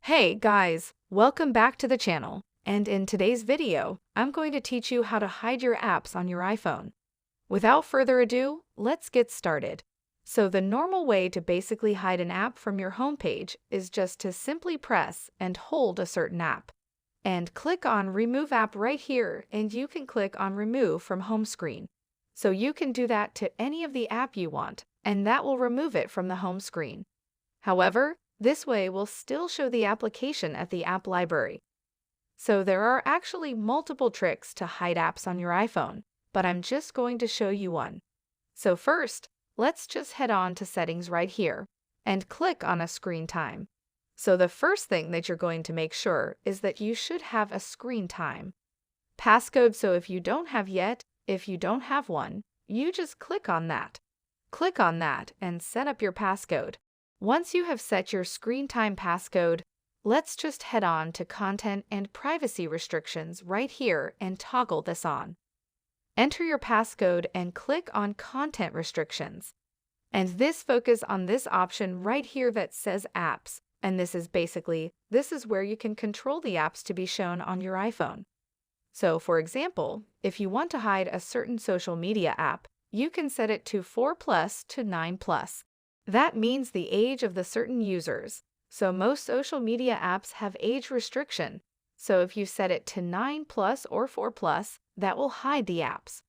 Hey guys, welcome back to the channel. And in today's video, I'm going to teach you how to hide your apps on your iPhone. Without further ado, let's get started. So the normal way to basically hide an app from your homepage is just to simply press and hold a certain app. And click on Remove App right here, and you can click on Remove from Home Screen. So you can do that to any of the app you want, and that will remove it from the home screen. However, this way will still show the application at the app library. So there are actually multiple tricks to hide apps on your iPhone, but I'm just going to show you one. So first, let's just head on to Settings right here and click on a Screen Time. So the first thing that you're going to make sure is that you should have a screen time. Passcode, so if you don't have one, you just click on that. Click on that and set up your passcode. Once you have set your screen time passcode, let's just head on to Content and Privacy Restrictions right here and toggle this on. Enter your passcode and click on Content Restrictions. And this focus on this option right here that says Apps. And this is where you can control the apps to be shown on your iPhone. So for example, if you want to hide a certain social media app, you can set it to 4+ to 9+. That means the age of the certain users. So most social media apps have age restriction. So if you set it to 9+ or 4+, that will hide the apps.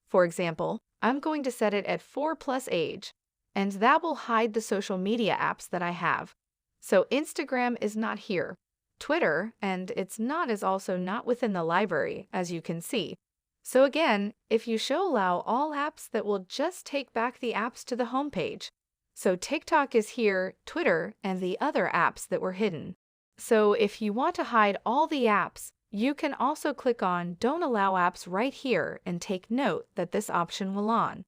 For example, I'm going to set it at 4+ age, and that will hide the social media apps that I have. So Instagram is not here. Twitter, and is also not within the library, as you can see. So again, if you allow all apps, that will just take back the apps to the home page. So TikTok is here, Twitter, and the other apps that were hidden. So if you want to hide all the apps, you can also click on Don't Allow Apps right here and take note that this option will on.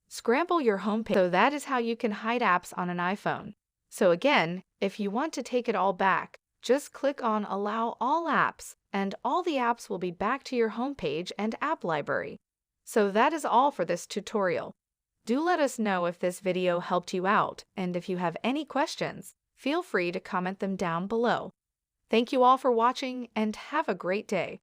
Scramble your homepage. So that is how you can hide apps on an iPhone. So again, if you want to take it all back, just click on Allow All Apps, and all the apps will be back to your homepage and app library. So that is all for this tutorial. Do let us know if this video helped you out, and if you have any questions, feel free to comment them down below. Thank you all for watching, and have a great day.